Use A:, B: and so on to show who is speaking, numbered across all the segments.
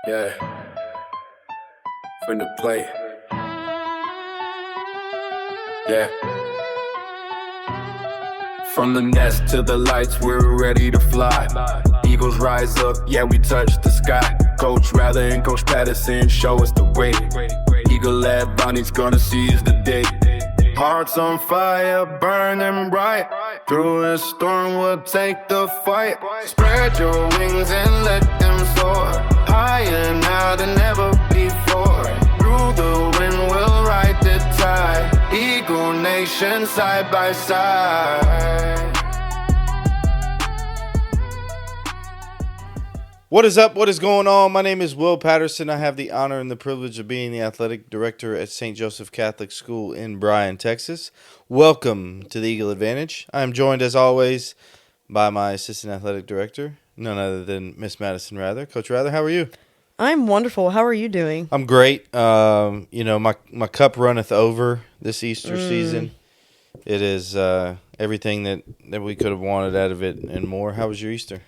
A: Yeah, from the plate. Yeah. From the nest to the lights, we're ready to fly. Eagles rise up, yeah, we touch the sky. Coach Rather and Coach Patterson show us the way. Eagle-led Bonnie's gonna seize the day. Hearts on fire, burning bright. Through a storm, we'll take the fight. Spread your wings and let them soar. Higher now than ever before. Through the wind, we'll ride the tide. Eagle Nation side by side.
B: What is up? What is going on? My name is Will Patterson. I have the honor and the privilege of being the athletic director at St. Joseph Catholic School in Bryan, Texas. Welcome to the Eagle Advantage. I am joined, as always, by my assistant athletic director, none other than Miss Madison Rather. Coach Rather, how are you?
C: I'm wonderful. How are you doing?
B: I'm great. My cup runneth over this Easter season. It is everything that we could have wanted out of it and more. How was your Easter?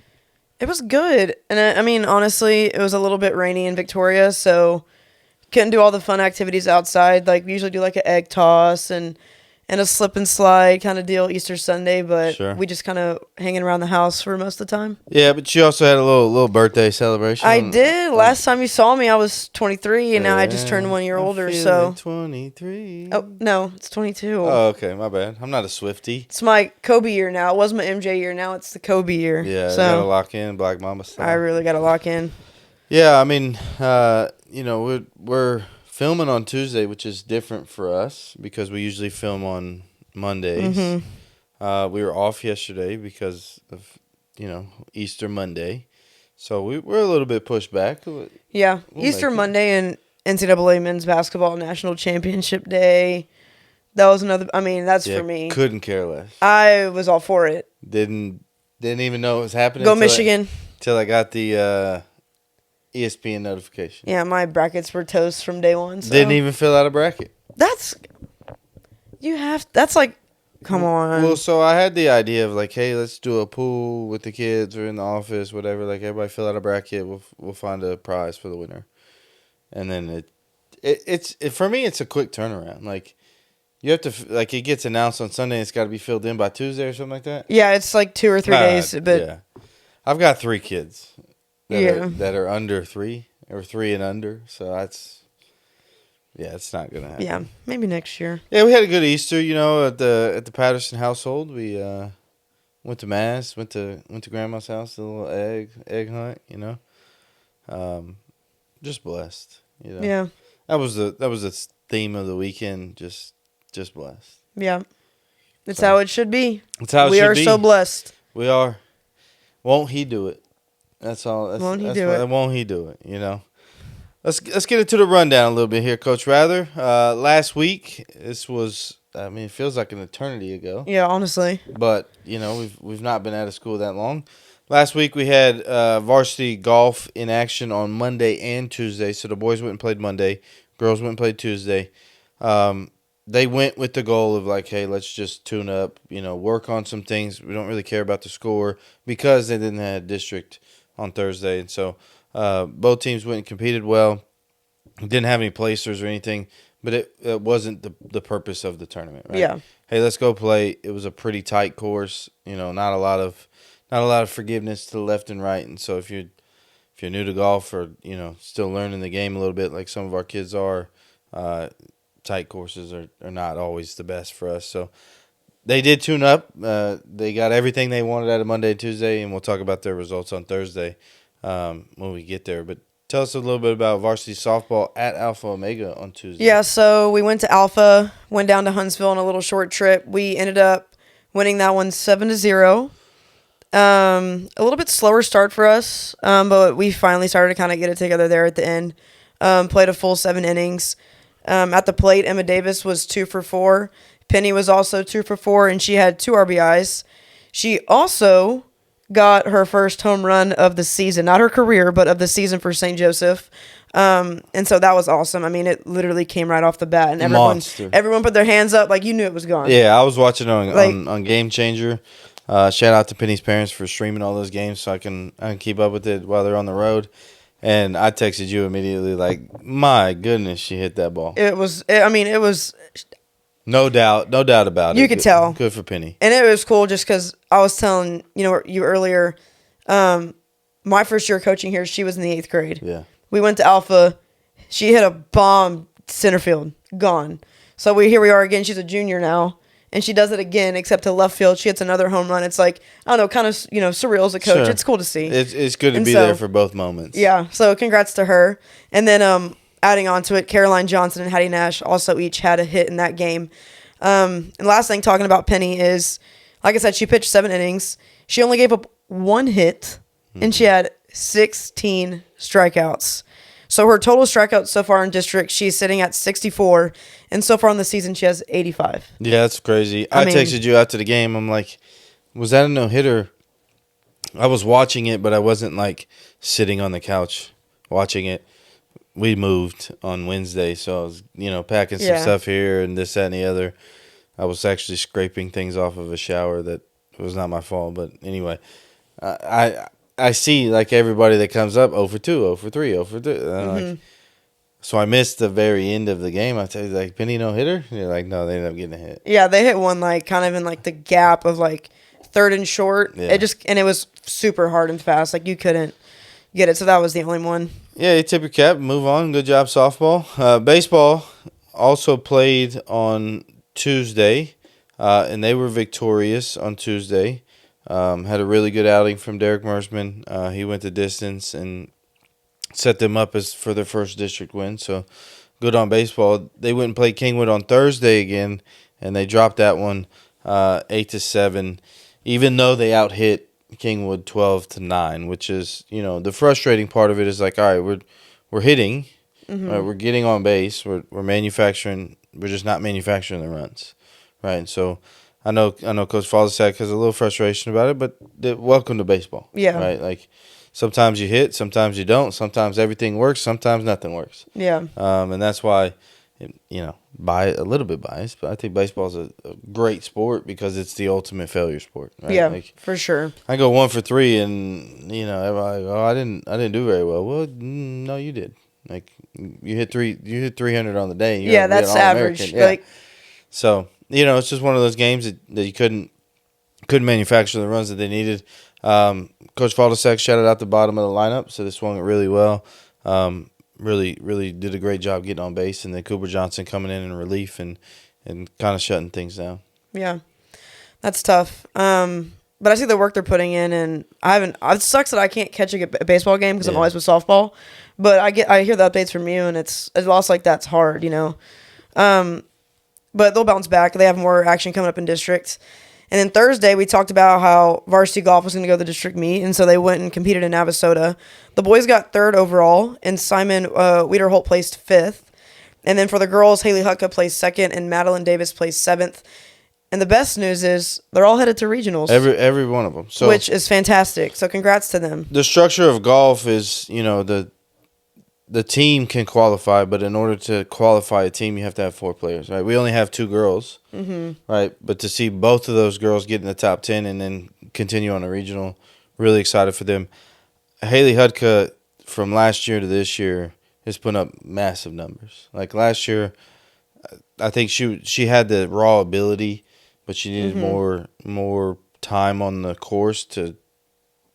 C: It was good. And I mean, honestly, it was a little bit rainy in Victoria, so couldn't do all the fun activities outside. Like, we usually do like an egg toss and a slip and slide kind of deal Easter Sunday, but
B: Sure.
C: we just kind of hanging around the house for most of the time.
B: Yeah, but you also had a little birthday celebration.
C: I did. Last time you saw me, I was 23, and now I just turned 1 year older, so.
B: 23.
C: Oh, no, it's 22.
B: Oh, okay, my bad. I'm not a Swiftie.
C: It's my Kobe year now. It was my MJ year. Now it's the Kobe year.
B: Yeah,
C: so
B: gotta lock in Black Mamba style.
C: I really got to lock in.
B: Yeah, I mean, we're filming on Tuesday, which is different for us because we usually film on Mondays.
C: Mm-hmm.
B: We were off yesterday because of, Easter Monday. So we're a little bit pushed back.
C: Yeah,
B: We'll
C: Easter
B: make it.
C: Monday and NCAA Men's Basketball National Championship Day. That was another. I mean, that's
B: Yeah,
C: for me.
B: couldn't care less.
C: I was all for it.
B: Didn't even know it was happening.
C: Go Michigan.
B: Till I got the ESPN notification.
C: Yeah, my brackets were toast from day one. So.
B: Didn't even fill out a bracket.
C: That's like, come on.
B: Well, so I had the idea of like, hey, let's do a pool with the kids or in the office, whatever. Like, everybody fill out a bracket. We'll find a prize for the winner. And then it's for me, it's a quick turnaround. Like, you have to like, it gets announced on Sunday. It's got to be filled in by Tuesday or something like that.
C: Yeah, it's like 2 or 3 days. But
B: yeah, I've got 3 kids
C: Yeah.
B: that are under 3 or 3 and under. So it's not gonna happen.
C: yeah, maybe next year.
B: Yeah, we had a good Easter, at the Patterson household. We went to mass, went to grandma's house, a little egg hunt, just blessed,
C: Yeah,
B: That was the theme of the weekend, just blessed.
C: yeah. It's
B: So,
C: how it should be.
B: That's how it
C: we
B: should
C: are
B: be.
C: so blessed.
B: We are. Won't he do it? That's all.
C: Won't he
B: that's
C: do
B: what-
C: it?
B: Won't he do it? Let's get into the rundown a little bit here, Coach Rather. Last week, this was, it feels like an eternity ago.
C: Yeah, honestly.
B: But, we've not been out of school that long. Last week we had varsity golf in action on Monday and Tuesday. So the boys went and played Monday. Girls went and played Tuesday. They went with the goal of like, hey, let's just tune up, work on some things. We don't really care about the score because they didn't have district on Thursday. And so both teams went and competed well. Didn't have any placers or anything. But it wasn't the purpose of the tournament, right?
C: Yeah.
B: Hey, let's go play. It was a pretty tight course. Not a lot of forgiveness to the left and right. And so if you're new to golf or still learning the game a little bit, like some of our kids are, tight courses are not always the best for us. So they did tune up. They got everything they wanted out of Monday and Tuesday, and we'll talk about their results on Thursday when we get there. But tell us a little bit about varsity softball at Alpha Omega on Tuesday.
C: Yeah, so we went to Alpha, went down to Huntsville on a little short trip. We ended up winning that one 7-0. A little bit slower start for us, but we finally started to kind of get it together there at the end. Played a full 7 innings. At the plate, Emma Davis was 2 for 4. Penny was also 2 for 4, and she had 2 RBIs. She also got her first home run of the season, not her career, but of the season for St. Joseph. And so that was awesome. I mean, it literally came right off the bat, and everyone put their hands up like you knew it was gone.
B: Yeah, I was watching on Game Changer. Shout out to Penny's parents for streaming all those games so I can keep up with it while they're on the road. And I texted you immediately like, my goodness, she hit that ball.
C: It was
B: No doubt about it.
C: You could tell.
B: Good for Penny.
C: and it was cool just because I was telling you earlier. My first year coaching here, she was in the 8th grade.
B: Yeah.
C: We went to Alpha. She hit a bomb center field, gone. So here we are again. She's a junior now, and she does it again, except to left field. She hits another home run. It's like, I don't know, kind of surreal as a coach.
B: Sure.
C: It's cool to see.
B: It's good to
C: And
B: be
C: so-
B: there for both moments.
C: Yeah. So congrats to her. And then adding on to it, Caroline Johnson and Hattie Nash also each had a hit in that game. And last thing, talking about Penny is, like I said, she pitched 7 innings. She only gave up 1 hit, and she had 16 strikeouts. So her total strikeouts so far in district, she's sitting at 64, and so far in the season, she has 85.
B: Yeah, that's crazy.
C: I
B: I
C: mean-
B: texted you after the game. I'm like, was that a no-hitter? I was watching it, but I wasn't like sitting on the couch watching it. We moved on Wednesday, so I was, packing some
C: Yeah.
B: stuff here and this, that, and the other. I was actually scraping things off of a shower that was not my fault. But anyway, I see like everybody that comes up 0 for 2, 0 for 3, 0 for 2. And like, so I missed the very end of the game. I tell you, like, Penny no hitter? And you're like, no, they ended up getting a hit.
C: Yeah, they hit one like kind of in like the gap of like third and short.
B: Yeah.
C: It was super hard and fast. Like you couldn't get it. So that was the only one.
B: Yeah, you tip your cap, move on. Good job, softball. Baseball also played on Tuesday, and they were victorious on Tuesday. Had a really good outing from Derek Mersman. He went the distance and set them up as for their first district win. So good on baseball. They went and played Kingwood on Thursday again, and they dropped that one 8-7, even though they out-hit Kingwood 12-9, which is, the frustrating part of it is like, all right, we're hitting, right, we're getting on base, we're manufacturing, we're just not manufacturing the runs, right? And so I know Coach Falzak has a little frustration about it, but welcome to baseball,
C: Yeah.
B: right? Like sometimes you hit, sometimes you don't, sometimes everything works, sometimes nothing works,
C: Yeah.
B: and that's why, a little bit biased, but I think baseball is a great sport because it's the ultimate failure sport. Right?
C: Yeah,
B: Like,
C: for sure.
B: I go 1 for 3, and everybody, I didn't do very well. Well, no, you did. Like you hit 300 on the day. And
C: Yeah, that's average.
B: Yeah.
C: Like,
B: So it's just one of those games that you couldn't manufacture the runs that they needed. Coach Falzak shouted out the bottom of the lineup, so they swung it really well. Really did a great job getting on base, and then Cooper Johnson coming in relief and kind of shutting things down.
C: yeah, that's tough. But I see the work they're putting in, and it sucks that I can't catch a baseball game because I'm
B: Yeah.
C: always with softball. But I hear the updates from you, and a loss like that's hard, But they'll bounce back. They have more action coming up in districts. And then Thursday, we talked about how varsity golf was going to go to the district meet, and so they went and competed in Navasota. The boys got 3rd overall, and Simon Wiederholt placed 5th. And then for the girls, Haley Hutka placed 2nd, and Madeline Davis placed 7th. And the best news is they're all headed to regionals,
B: Every one of them. So
C: which is fantastic. So congrats to them.
B: the structure of golf is, the team can qualify, but in order to qualify a team, you have to have 4 players, right? We only have 2 girls, right? But to see both of those girls get in the top 10 and then continue on a regional, really excited for them. Haley Hutka, from last year to this year, is putting up massive numbers. Like last year, I think she had the raw ability, but she needed more time on the course to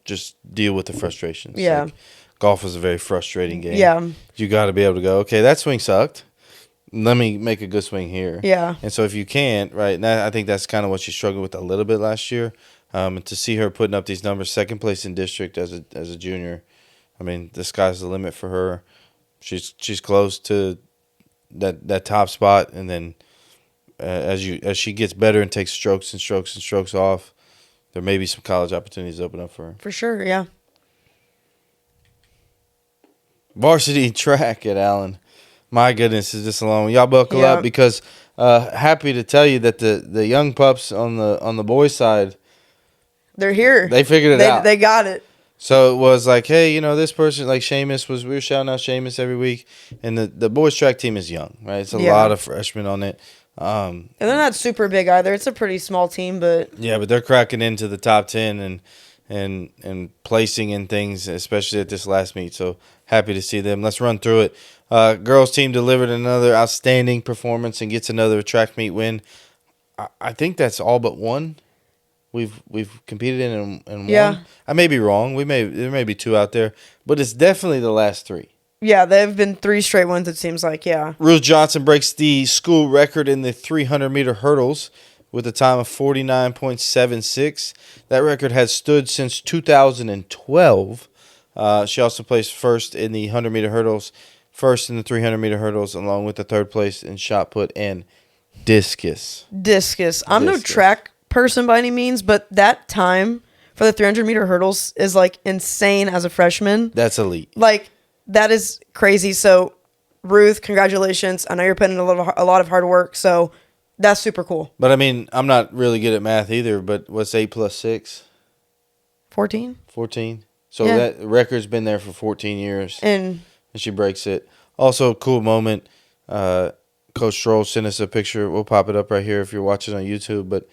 B: just deal with the frustrations.
C: Yeah.
B: Like, golf is a very frustrating game.
C: Yeah.
B: You got to be able to go, okay, that swing sucked. Let me make a good swing here.
C: Yeah.
B: And so if you can't, right, and I think that's kind of what she struggled with a little bit last year. And to see her putting up these numbers, 2nd place in district as a junior, I mean, the sky's the limit for her. She's close to that top spot, and then as she gets better and takes strokes and strokes and strokes off, there may be some college opportunities open up for her.
C: For sure, yeah.
B: Varsity track at Allen. My goodness, is this alone? Y'all buckle
C: Yeah.
B: up because happy to tell you that the young pups on the boys' side,
C: They're here.
B: they figured it out.
C: They got it.
B: So it was like, hey, this person, like Seamus, we were shouting out Seamus every week. And the boys' track team is young, right? It's a
C: Yeah.
B: lot of freshmen on it.
C: And they're not super big either. It's a pretty small team, but
B: Yeah, but they're cracking into the top 10. and placing in things, especially at this last meet. So happy to see them. Let's run through it. Girls team delivered another outstanding performance and gets another track meet win. I think that's all but one we've competed in and
C: Yeah.
B: won. I may be wrong. There may be two out there, but it's definitely the last three.
C: Yeah, they've been 3 straight ones, it seems like, yeah.
B: Ruth Johnson breaks the school record in the 300-meter hurdles with a time of 49.76. That record has stood since 2012. She also placed first in the 100-meter hurdles, first in the 300-meter hurdles, along with the third place in shot put and discus.
C: I'm no track person by any means, but that time for the 300-meter hurdles is, like, insane as a freshman.
B: That's elite.
C: Like, that is crazy. So, Ruth, congratulations. I know you're putting in a lot of hard work, so that's super cool.
B: But, I mean, I'm not really good at math either, but what's 8 plus 6?
C: 14?
B: 14. So
C: Yeah.
B: that record's been there for 14 years,
C: And
B: she breaks it. Also, cool moment. Coach Stroll sent us a picture. We'll pop it up right here if you're watching on YouTube. But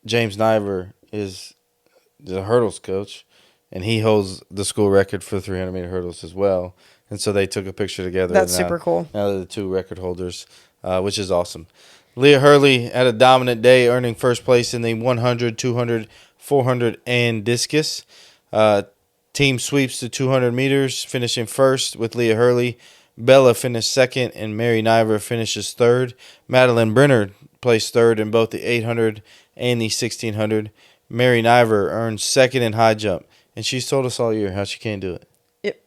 B: James Niver is the hurdles coach, and he holds the school record for the 300-meter hurdles as well. And so they took a picture together.
C: that's
B: Now-
C: super cool.
B: Now they're the two record holders, which is awesome. Leah Hurley had a dominant day, earning first place in the 100, 200, 400, and discus. Team sweeps the 200 meters, finishing first with Leah Hurley. Bella finished second, and Mary Niver finishes third. Madeline Brenner placed third in both the 800 and the 1600. Mary Niver earned second in high jump, and she's told us all year how she can't do it.
C: Yep.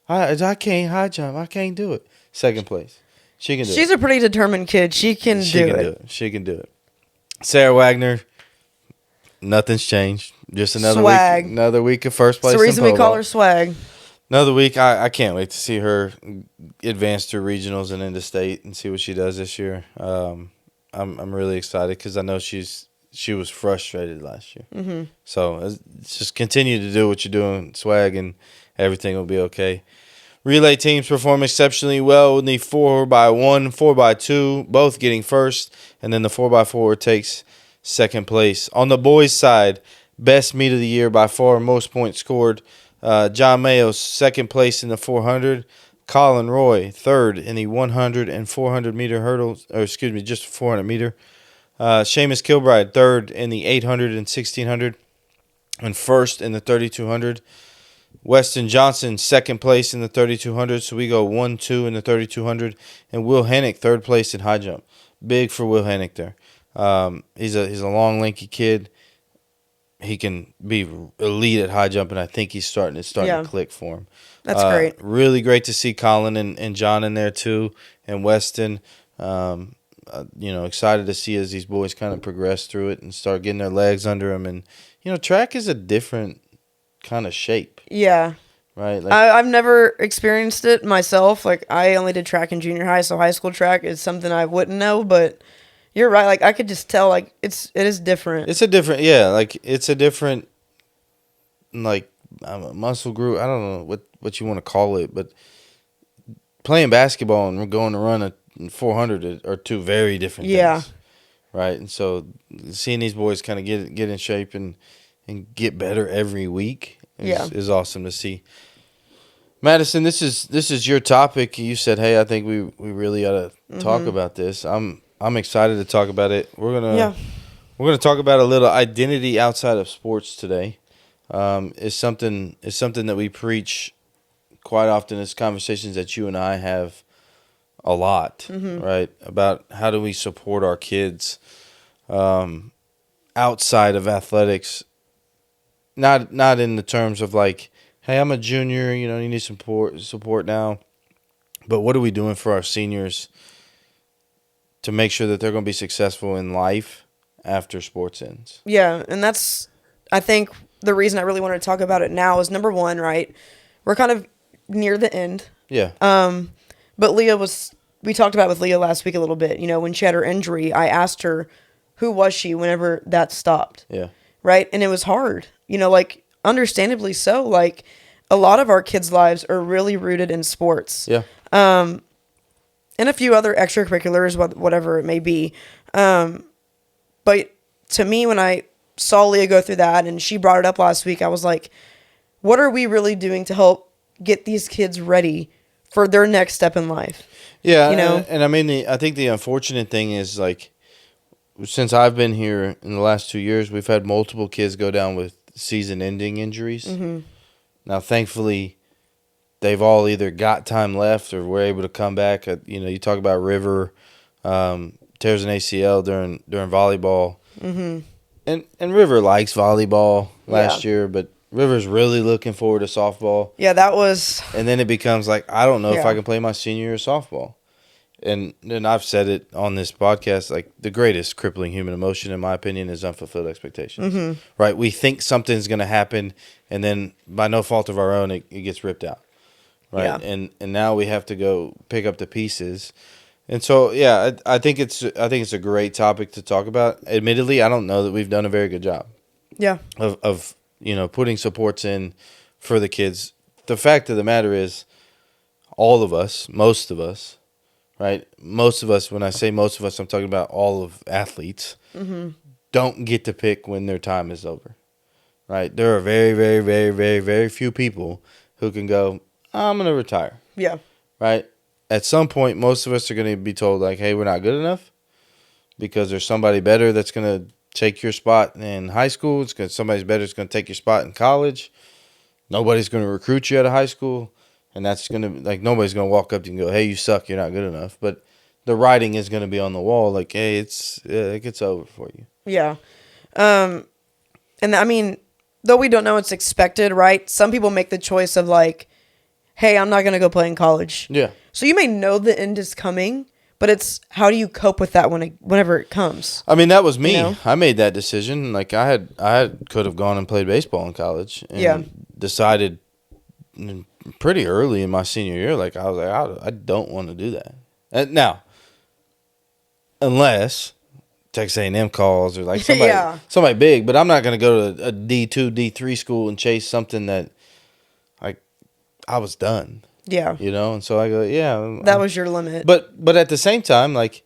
B: I can't high jump. I can't do it. Second place. She can do it.
C: She's a pretty determined kid. She can do it.
B: She can do it. Sarah Wagner, nothing's changed. Just another
C: Swag.
B: week. Another week of first place.
C: That's the reason
B: in
C: we call
B: polo.
C: her swag.
B: Another week. I can't wait to see her advance through regionals and into state and see what she does this year. I'm really excited because I know she was frustrated last year.
C: Mm-hmm.
B: So just continue to do what you're doing, swag, and everything will be okay. Relay teams perform exceptionally well in the 4x1, 4x2, both getting first, and then the 4x4 takes second place. On the boys' side, best meet of the year by far, most points scored. John Mayo, second place in the 400. Colin Roy, third in the 100 and 400 meter hurdles, or excuse me, just 400 meter. Seamus Kilbride, third in the 800 and 1600, and first in the 3200. Weston Johnson, second place in the 3200, so we go 1-2 in the 3200. And Will Hennick, third place in high jump. Big for Will Hennick there. He's a long, lanky kid. He can be elite at high jump, and I think it's starting to click for him.
C: That's great.
B: Really great to see Colin and John in there too, and Weston. Excited to see as these boys kind of progress through it and start getting their legs under them. And track is a different kind of shape,
C: Yeah.
B: right? Like,
C: I've never experienced it myself. Like, I only did track in junior high, so high school track is something I wouldn't know. But you're right. Like, I could just tell. Like, it is different.
B: it's a different, yeah. Like it's a different, like muscle group. I don't know what you want to call it, but playing basketball and going to run a 400 are two very different things, right? And so seeing these boys kind of get in shape and get better every week is awesome to see. Madison, this is your topic. You said, hey, I think we really ought to talk about this. I'm excited to talk about it. We're gonna talk about a little identity outside of sports today. It's something that we preach quite often. It's conversations that you and I have a lot, right? About how do we support our kids outside of athletics. Not in the terms of like, hey, I'm a junior, you need some support now. But what are we doing for our seniors to make sure that they're going to be successful in life after sports ends?
C: Yeah, and that's, I think, the reason I really wanted to talk about it now is, number one, right, we're kind of near the end.
B: Yeah.
C: But we talked about it with Leah last week a little bit. When she had her injury, I asked her, who was she whenever that stopped?
B: Yeah.
C: Right? And it was hard. Like, understandably so. Like, a lot of our kids' lives are really rooted in sports.
B: Yeah.
C: And a few other extracurriculars, whatever it may be. But to me, when I saw Leah go through that, and she brought it up last week. I was like, what are we really doing to help get these kids ready for their next step in life?
B: Yeah,
C: you know?
B: and I mean, I think the unfortunate thing is, like, since I've been here in the last 2 years, we've had multiple kids go down with season-ending injuries.
C: Mm-hmm.
B: Now, thankfully, they've all either got time left or were able to come back. You talk about River tears an ACL during volleyball.
C: Mm-hmm.
B: And River likes volleyball last year, but River's really looking forward to softball.
C: Yeah, that was...
B: And then it becomes like, I don't know if
C: Yeah.
B: I can play my senior year of softball. And I've said it on this podcast, like, the greatest crippling human emotion, in my opinion, is unfulfilled expectations.
C: Mm-hmm.
B: Right? We think something's going to happen, and then by no fault of our own, it gets ripped out. Right?
C: Yeah.
B: And now we have to go pick up the pieces. And so, yeah, I think it's a great topic to talk about. Admittedly, I don't know that we've done a very good job
C: Yeah.
B: of putting supports in for the kids. The fact of the matter is, all of us, most of us, right? Most of us, when I say most of us, I'm talking about all of athletes, don't get to pick when their time is over, right? There are very, very, very, very, very few people who can go, I'm going to retire,
C: Yeah.
B: right? At some point, most of us are going to be told, like, hey, we're not good enough because there's somebody better that's going to take your spot in high school. Somebody's better that's going to take your spot in college. Nobody's going to recruit you out of high school. And that's going to, like, nobody's going to walk up to you and go, hey, you suck, you're not good enough. But the writing is going to be on the wall, like, hey, it gets over for you.
C: Yeah. And I mean, though we don't know it's expected, right? Some people make the choice of like, hey, I'm not going to go play in college.
B: Yeah.
C: So you may know the end is coming, but it's how do you cope with that whenever it comes?
B: I mean, that was me.
C: You know?
B: I made that decision. Like, I could have gone and played baseball in college and decided pretty early in my senior year, like, I was like, I don't want to do that. And now, unless Texas A&M calls or like somebody big, but I'm not going to go to a D2, D3 school and chase something that, like, I was done.
C: Yeah.
B: And so I go, yeah.
C: That was your limit.
B: But at the same time, like,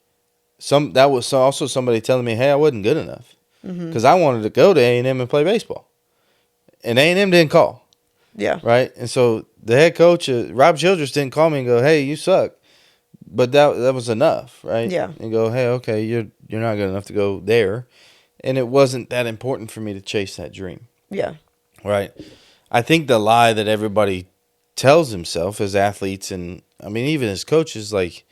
B: that was also somebody telling me, hey, I wasn't good enough because I wanted to go to A&M and play baseball, and A&M didn't call.
C: Yeah.
B: Right. And so the head coach, Rob Childress, didn't call me and go, hey, you suck. But that was enough. Right.
C: Yeah.
B: And go, hey, okay, you're not good enough to go there. And it wasn't that important for me to chase that dream.
C: Yeah.
B: Right. I think the lie that everybody tells himself as athletes, and I mean, even as coaches, like,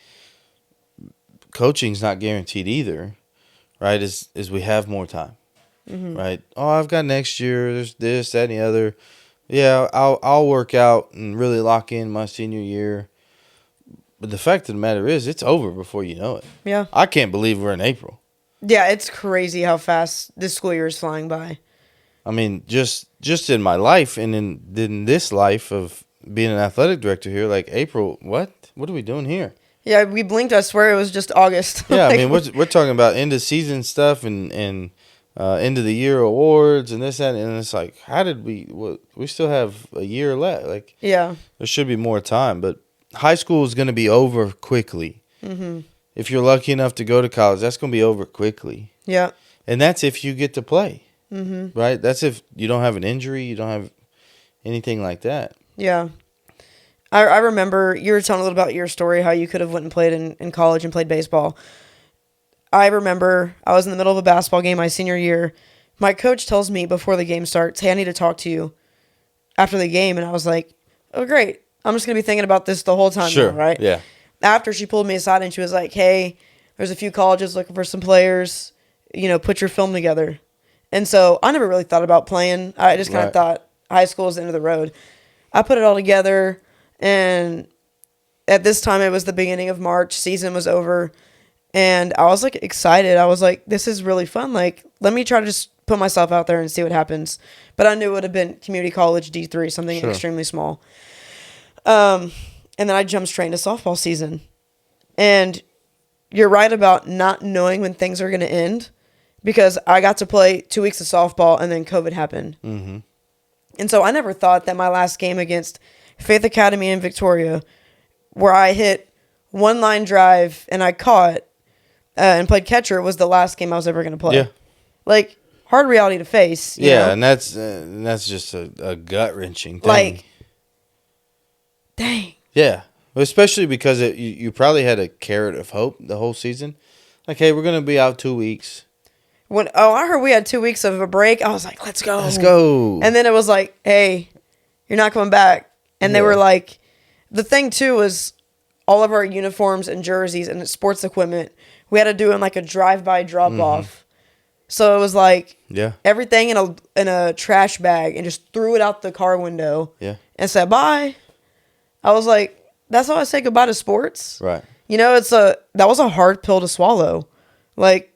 B: coaching's not guaranteed either. Right. Is we have more time. Right. Oh, I've got next year. There's this, that, and the other. Yeah, I'll work out and really lock in my senior year. But the fact of the matter is, it's over before you know it.
C: Yeah.
B: I can't believe we're in April.
C: Yeah, it's crazy how fast this school year is flying by.
B: I mean, just in my life and in this life of being an athletic director here, like, April, what? What are we doing here?
C: Yeah, we blinked. I swear it was just August.
B: Yeah, I mean, we're talking about end of season stuff and end of the year awards and this, that, and it's like, how did we still have a year left? Like,
C: yeah.
B: there should be more time, but high school is going to be over quickly. Mm-hmm. If you're lucky enough to go to college, that's going to be over quickly.
C: Yeah.
B: And that's if you get to play,
C: mm-hmm.
B: right? That's if you don't have an injury, you don't have anything like that.
C: Yeah. I remember you were telling a little about your story, how you could have went and played in college and played baseball. I remember I was in the middle of a basketball game my senior year. My coach tells me before the game starts, hey, I need to talk to you after the game. And I was like, oh, great. I'm just going to be thinking about this the whole time.
B: Sure.
C: Now, right?
B: Yeah.
C: After she pulled me aside and she was like, hey, there's a few colleges looking for some players. Put your film together. And so I never really thought about playing. I just kind of thought high school is the end of the road. I put it all together. And at this time, it was the beginning of March. Season was over. And I was, like, excited. I was like, this is really fun. Like, let me try to just put myself out there and see what happens. But I knew it would have been community college D3, something extremely small. And then I jumped straight into softball season. And you're right about not knowing when things are going to end, because I got to play 2 weeks of softball and then COVID happened. Mm-hmm. And so I never thought that my last game against Faith Academy in Victoria, where I hit one line drive and I caught and played catcher, was the last game I was ever going to play.
B: Yeah.
C: Like, hard reality to face. You know?
B: and that's just a gut wrenching thing.
C: Like, dang.
B: Yeah, especially because you probably had a carrot of hope the whole season. Like, hey, we're gonna be out 2 weeks.
C: I heard we had 2 weeks of a break, I was like, let's go.
B: Let's go.
C: And then it was like, hey, you're not coming back. And they
B: Yeah.
C: were like, the thing too was all of our uniforms and jerseys and sports equipment, we had to do in like a drive-by drop-off. So it was like
B: Yeah.
C: everything in a trash bag and just threw it out the car window
B: Yeah.
C: and said bye. I was like, that's how I say goodbye to sports.
B: Right.
C: You know, that was a hard pill to swallow. Like,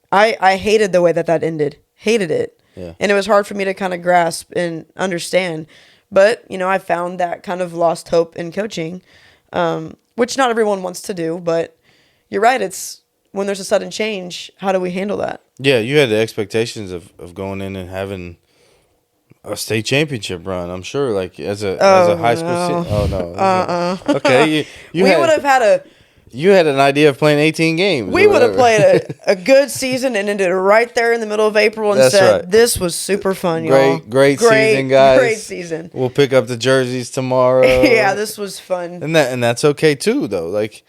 C: I hated the way that ended. Hated it.
B: Yeah.
C: And it was hard for me to kind of grasp and understand. But, you know, I found that kind of lost hope in coaching, which not everyone wants to do. But you're right. It's when there's a sudden change, how do we handle that?
B: Yeah, you had the expectations of going in and having a state championship run. I'm sure, like as a high school.
C: no.
B: No. Okay, you
C: We would have had
B: you had an idea of playing 18 games.
C: we
B: or
C: would have
B: whatever.
C: played a good season and ended right there in the middle of April and
B: That's
C: said,
B: right.
C: this was super fun, y'all.
B: Great season, guys.
C: Great season.
B: We'll pick up the jerseys tomorrow.
C: Yeah, this was fun.
B: and that's okay too, though. Like,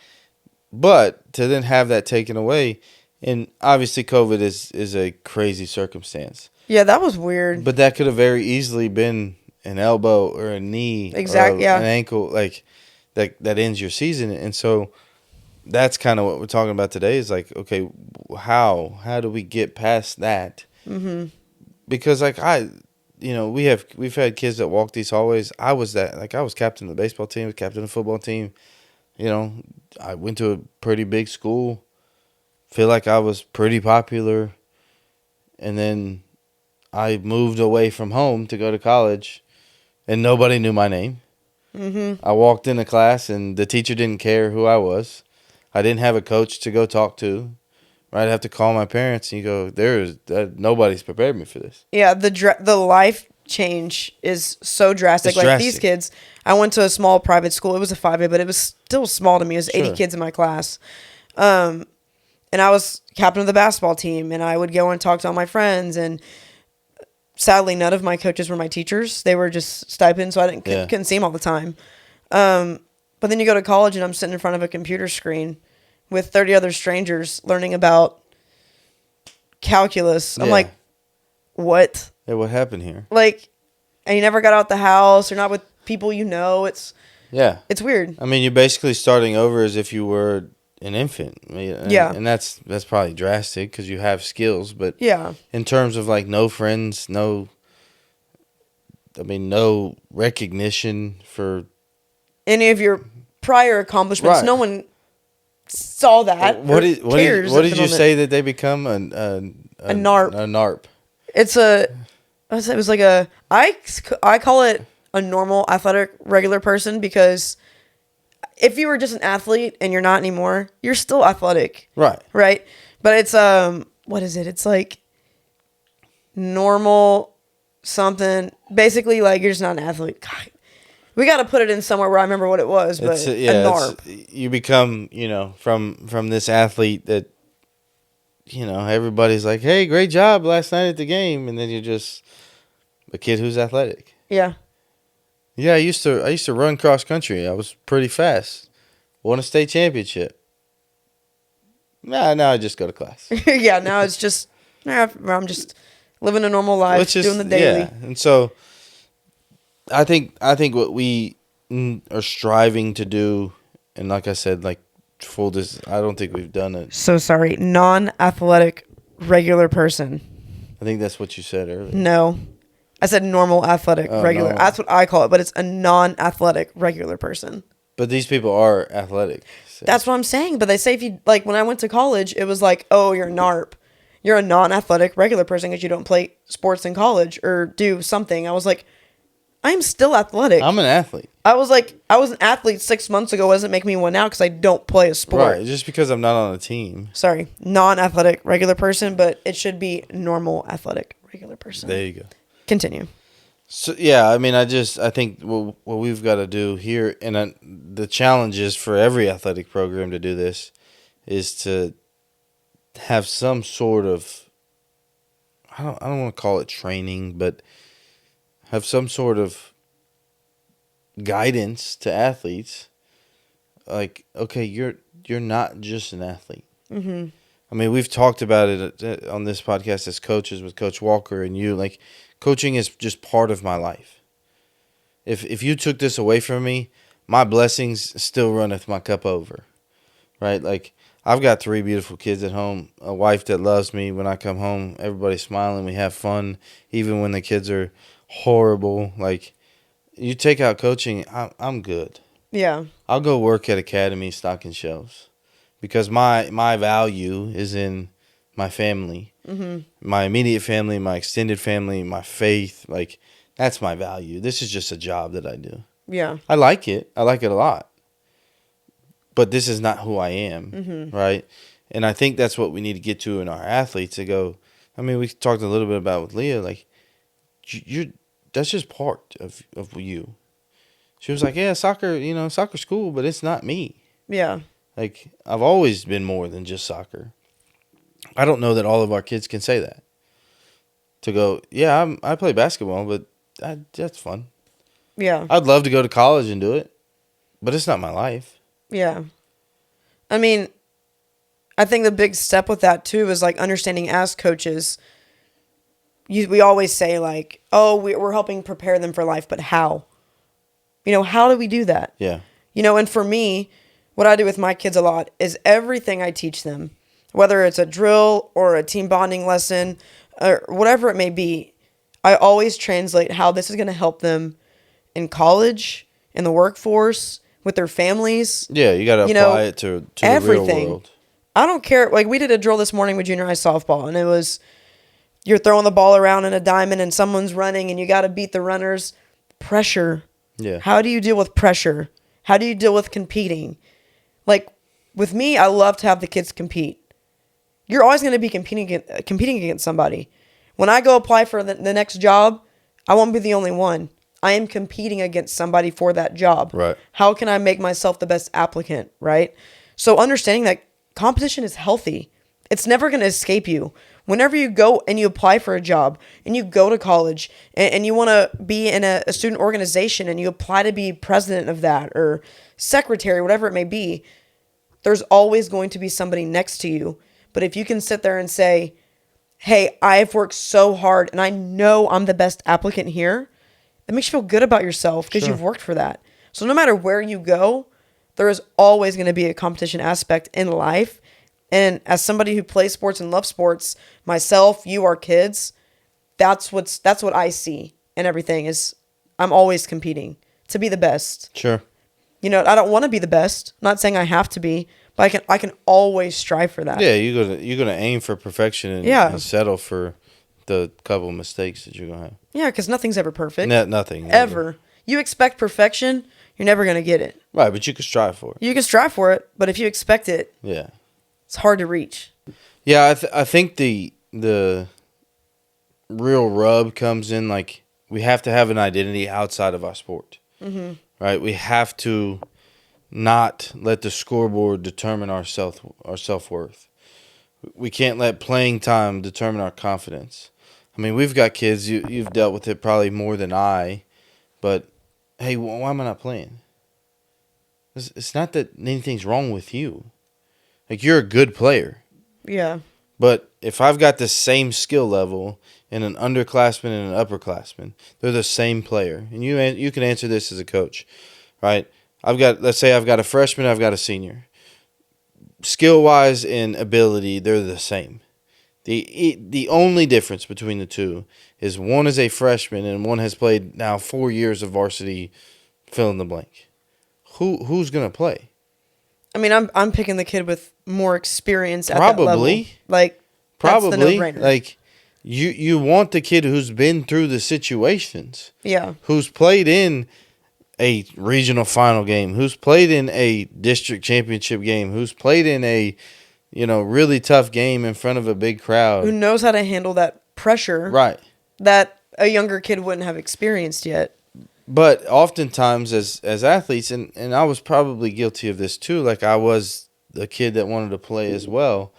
B: but to then have that taken away, and obviously COVID is a crazy circumstance.
C: Yeah, that was weird.
B: But that could have very easily been an elbow or a knee,
C: Exactly, yeah.
B: an ankle, like that ends your season. And so that's kind of what we're talking about today. Is like, okay, how do we get past that? Mm-hmm. Because like we've had kids that walk these hallways. I was captain of the baseball team, captain of the football team. You know, I went to a pretty big school. Feel like I was pretty popular, and then I moved away from home to go to college, and nobody knew my name. Mm-hmm. I walked into class, and the teacher didn't care who I was. I didn't have a coach to go talk to. I'd have to call my parents, and you go, nobody's prepared me for this.
C: Yeah, the life change is so drastic.
B: It's
C: like
B: drastic.
C: these kids, I went to a small private school. It was a 5A, but it was still small to me. It was 80
B: Sure.
C: kids in my class. And I was captain of the basketball team, and I would go and talk to all my friends, and sadly, none of my coaches were my teachers. They were just stipends, so I couldn't see them all the time. But then you go to college, and I'm sitting in front of a computer screen with 30 other strangers learning about calculus. I'm
B: Yeah.
C: like, what?
B: Hey, what happened here?
C: Like, and you never got out the house. You're not with people you know. It's weird.
B: I mean, you're basically starting over as if you were an infant. I mean,
C: Yeah.
B: And that's probably drastic because you have skills, but
C: Yeah.
B: in terms of like no friends, no recognition for
C: Any of your prior accomplishments,
B: Right.
C: no one saw that.
B: What
C: or
B: did
C: cares
B: what
C: at
B: did
C: the
B: you
C: moment.
B: say that they become a
C: NARP.
B: A NARP.
C: It was like I call it a normal athletic regular person, because if you were just an athlete and you're not anymore, you're still athletic.
B: Right.
C: Right? But it's what is it? It's like normal something. Basically, like, you're just not an athlete. God, we got to put it in somewhere where I remember what it was, but a NARP.
B: You become, from this athlete that everybody's like, "Hey, great job last night at the game," and then you're just a kid who's athletic.
C: Yeah.
B: Yeah, I used to run cross country. I was pretty fast. Won a state championship. Now I just go to class.
C: Yeah, now it's just I'm just living a normal life, doing the daily.
B: Yeah, and so I think what we are striving to do, and like I said, like I don't think we've done it.
C: So sorry, non-athletic regular person.
B: I think that's what you said earlier.
C: No. I said normal athletic regular.
B: normal.
C: That's what I call it, but it's a non-athletic regular person.
B: But these people are athletic. So.
C: That's what I'm saying. But they say if you, like, when I went to college, it was like, oh, you're a NARP. You're a non-athletic regular person because you don't play sports in college or do something. I was like, I'm still athletic.
B: I'm an athlete.
C: I was like, I was an athlete 6 months ago. What doesn't make me one now because I don't play a sport.
B: Right, just because I'm not on a team.
C: Sorry, non-athletic regular person, but it should be normal athletic regular person.
B: There you go.
C: Continue.
B: So yeah, I mean, I think what we've got to do here, and the challenge is for every athletic program to do this, is to have some sort of I don't want to call it training, but have some sort of guidance to athletes. Like, okay, you're not just an athlete.
C: Mm-hmm.
B: I mean, we've talked about it on this podcast as coaches with Coach Walker and you. Like, coaching is just part of my life. If you took this away from me, my blessings still runneth my cup over, right? Like, I've got 3 beautiful kids at home, a wife that loves me. When I come home, everybody's smiling. We have fun, even when the kids are horrible. Like, you take out coaching, I'm good.
C: Yeah.
B: I'll go work at Academy stocking shelves because my value is in my family, my immediate family, my extended family, my faith. Like, that's my value. This is just a job that I do.
C: Yeah.
B: I like it. I like it a lot. But this is not who I am, right? And I think that's what we need to get to in our athletes to go. I mean, we talked a little bit about with Leah, like, you that's just part of you. She was like, yeah, soccer's cool, but it's not me.
C: Yeah.
B: Like, I've always been more than just soccer. I don't know that all of our kids can say that. To go, yeah, I play basketball, but that's fun.
C: Yeah.
B: I'd love to go to college and do it, but it's not my life.
C: Yeah. I mean, I think the big step with that too is like understanding as coaches. We always say like, oh, we're helping prepare them for life, but how? How do we do that?
B: Yeah.
C: And for me, what I do with my kids a lot is everything I teach them, whether it's a drill or a team bonding lesson or whatever it may be, I always translate how this is going to help them in college, in the workforce, with their families.
B: Yeah, you got to apply it to
C: everything.
B: The real world.
C: I don't care. Like, we did a drill this morning with junior high softball, and it was you're throwing the ball around in a diamond and someone's running and you got to beat the runners. Pressure.
B: Yeah.
C: How do you deal with pressure? How do you deal with competing? Like, with me, I love to have the kids compete. You're always going to be competing against somebody. When I go apply for the next job, I won't be the only one. I am competing against somebody for that job.
B: Right.
C: How can I make myself the best applicant, right? So understanding that competition is healthy. It's never going to escape you. Whenever you go and you apply for a job and you go to college and you want to be in a student organization and you apply to be president of that or secretary, whatever it may be, there's always going to be somebody next to you. But if you can sit there and say, hey, I've worked so hard and I know I'm the best applicant here, it makes you feel good about yourself because you've worked for that. So no matter where you go, there is always going to be a competition aspect in life. And as somebody who plays sports and loves sports, myself, you, our kids, that's what I see and everything is I'm always competing to be the best.
B: Sure.
C: I don't want to be the best. I'm not saying I have to be, but I can always strive for that.
B: Yeah, you're gonna aim for perfection and settle for the couple of mistakes that you're gonna have.
C: Yeah, because nothing's ever perfect.
B: Nothing
C: ever. You expect perfection, you're never gonna get it.
B: Right, but you can strive for it.
C: You can strive for it, but if you expect it,
B: yeah,
C: it's hard to reach.
B: Yeah, I think the real rub comes in, like, we have to have an identity outside of our sport. Mm-hmm. Right? We have to not let the scoreboard determine our self-worth. We can't let playing time determine our confidence. I mean, we've got kids, you've dealt with it probably more than I, but hey, why am I not playing? It's not that anything's wrong with you. Like, you're a good player.
C: Yeah.
B: But if I've got the same skill level in an underclassman and an upperclassman, they're the same player. And you can answer this as a coach, right? Let's say I've got a freshman, I've got a senior. Skill-wise and ability, they're the same. The only difference between the two is one is a freshman and one has played now 4 years of varsity fill in the blank. Who's going to play?
C: I mean, I'm picking the kid with more experience at
B: Probably.
C: that level. Like,
B: Probably.
C: that's the no-brainer.
B: Like, you want the kid who's been through the situations.
C: Yeah.
B: Who's played in a regional final game, who's played in a district championship game, who's played in a, really tough game in front of a big crowd.
C: Who knows how to handle that pressure.
B: Right.
C: That a younger kid wouldn't have experienced yet.
B: But oftentimes as athletes, and I was probably guilty of this too, like I was the kid that wanted to play as well,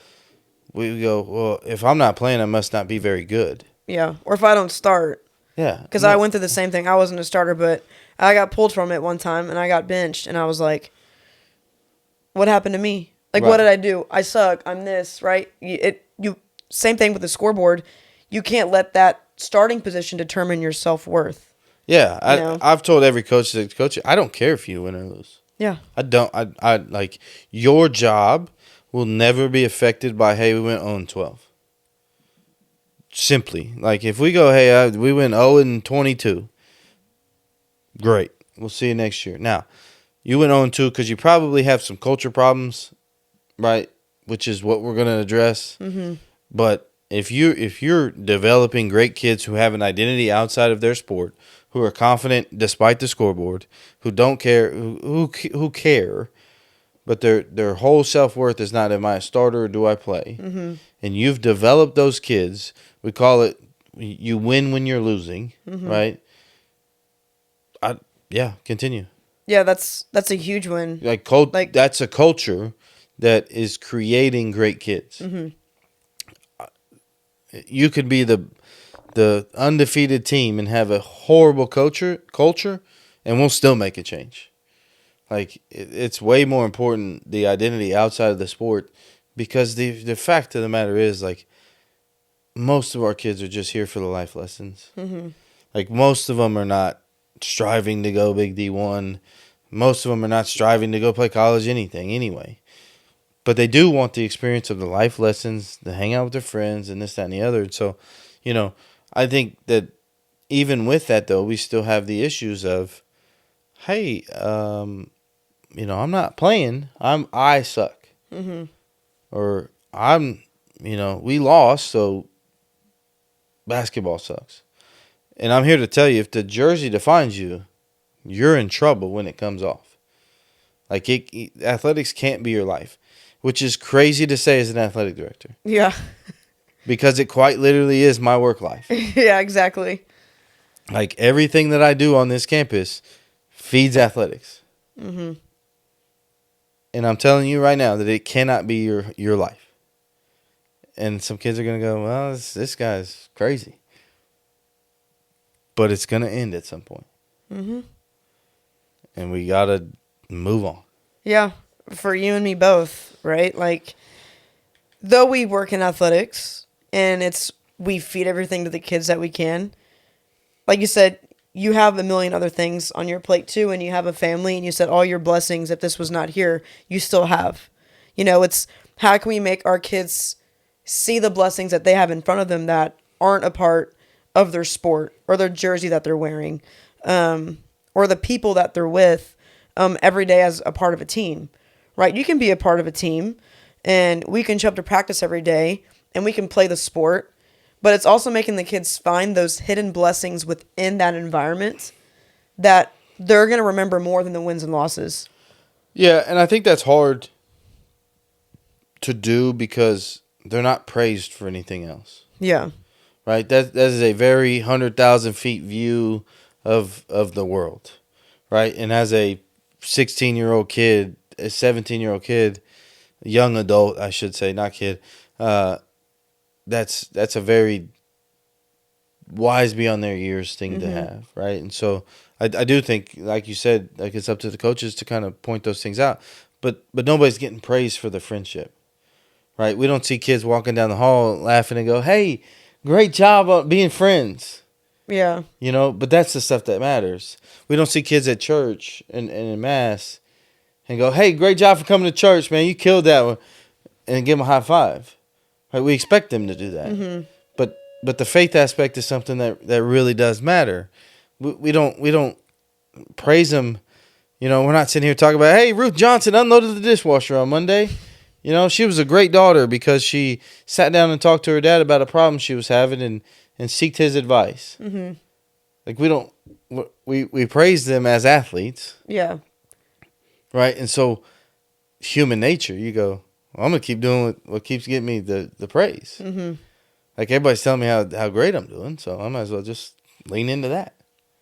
B: we go, well, if I'm not playing, I must not be very good.
C: Yeah, or if I don't start.
B: Yeah.
C: Because I went through the same thing. I wasn't a starter, but I got pulled from it one time, and I got benched, and I was like, what happened to me? Like, what
B: Right.
C: did I do? I suck. I'm this, right? Same thing with the scoreboard. You can't let that starting position determine your self-worth.
B: Yeah,
C: You know?
B: I've told every coach that coach, I don't care if you win or lose.
C: Yeah.
B: I don't. I like your job will never be affected by hey we went 0-12. Simply like if we go hey we went 0-22, great. We'll see you next year. Now, you went 0-2 because you probably have some culture problems, right? Which is what we're going to address. Mm-hmm. But if you're developing great kids who have an identity outside of their sport, who are confident despite the scoreboard, who don't care, who care, but their whole self-worth is not am I a starter or do I play? Mm-hmm. And you've developed those kids. We call it you win when you're losing, right? Continue.
C: Yeah, that's a huge win.
B: That's a culture that is creating great kids. Mm-hmm. You could be the undefeated team and have a horrible culture, and we'll still make a change. Like it's way more important the identity outside of the sport, because the fact of the matter is like most of our kids are just here for the life lessons. Mm-hmm. Like most of them are not striving to go big D1. Most of them are not striving to go play college anything anyway. But they do want the experience of the life lessons, to hang out with their friends, and this, that, and the other. And so, I think that even with that, though, we still have the issues of, hey, I'm not playing. I suck. Mm-hmm. Or we lost, so basketball sucks. And I'm here to tell you, if the jersey defines you, you're in trouble when it comes off. Like athletics can't be your life, which is crazy to say as an athletic director.
C: Yeah.
B: Because it quite literally is my work life.
C: Yeah, exactly.
B: Like everything that I do on this campus feeds athletics. Mm-hmm. And I'm telling you right now that it cannot be your life. And some kids are going to go, well, this guy's crazy. But it's going to end at some point. Mm-hmm. And we got to move on.
C: Yeah, for you and me both, right? Like, though we work in athletics and we feed everything to the kids that we can, like you said, you have a million other things on your plate too, and you have a family, and you said all your blessings, if this was not here, you still have. It's how can we make our kids see the blessings that they have in front of them that aren't a part of their sport or their jersey that they're wearing, or the people that they're with every day as a part of a team, right? You can be a part of a team, and we can show up to practice every day, and we can play the sport, but it's also making the kids find those hidden blessings within that environment that they're going to remember more than the wins and losses.
B: Yeah, and I think that's hard to do because they're not praised for anything else.
C: Yeah.
B: Right? That is a very 100,000 feet view of the world. Right? And as a 16-year-old kid, a 17-year-old kid, young adult, I should say, not kid, that's a very wise beyond their years thing to have, right? And so I do think, like you said, like it's up to the coaches to kind of point those things out. But nobody's getting praised for the friendship, right? We don't see kids walking down the hall laughing and go, hey, great job on being friends.
C: Yeah.
B: But that's the stuff that matters. We don't see kids at church and in mass and go, hey, great job for coming to church, man. You killed that one. And give them a high five. Right? We expect them to do that. Mm-hmm. But the faith aspect is something that really does matter. We don't praise them. We're not sitting here talking about, hey, Ruth Johnson unloaded the dishwasher on Monday. She was a great daughter because she sat down and talked to her dad about a problem she was having and seeked his advice. Mm-hmm. Like we praise them as athletes.
C: Yeah.
B: Right? And so human nature, you go, well, I'm going to keep doing what keeps getting me the praise. Mm-hmm. Like everybody's telling me how great I'm doing, so I might as well just lean into that.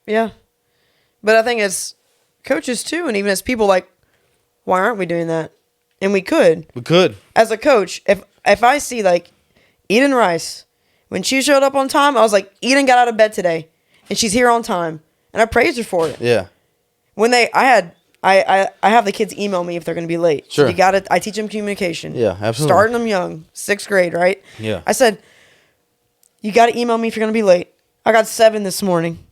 C: Yeah. But I think as coaches too, and even as people, like, why aren't we doing that? And we could.
B: We could.
C: As a coach, if I see like Eden Rice When she showed up on time, I was like, Eden got out of bed today, and she's here on time, and I praised her for it.
B: Yeah.
C: When I have the kids email me if they're going to be late.
B: Sure.
C: So I teach them communication.
B: Yeah, absolutely.
C: Starting them young, 6th grade, right?
B: Yeah.
C: I said, you got to email me if you're going to be late. I got 7 this morning.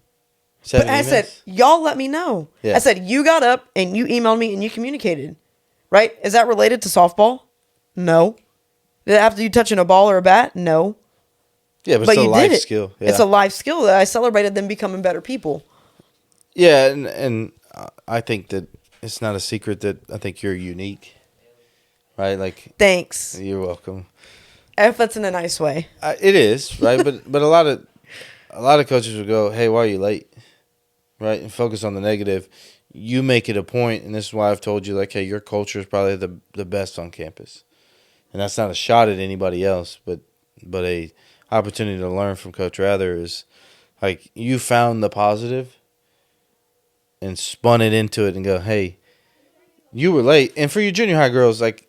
B: 7
C: But I
B: emails?
C: said, y'all let me know.
B: Yeah.
C: I said, you got up and you emailed me and you communicated. Right? Is that related to softball? No. Did it have to do touching a ball or a bat? No.
B: Yeah, but it's a
C: you
B: life
C: did it.
B: skill. Yeah.
C: It's a life skill that I celebrated them becoming better people.
B: Yeah, and I think that it's not a secret that I think you're unique, right? Like,
C: Thanks.
B: you're welcome.
C: If that's in a nice way.
B: It is, right? but a lot of coaches would go, "Hey, why are you late?" Right, and focus on the negative. You make it a point, and this is why I've told you, like, hey, your culture is probably the best on campus, and that's not a shot at anybody else, but a opportunity to learn from Coach Rather is like you found the positive and spun it into it and go, hey, you were late. And for your junior high girls, like,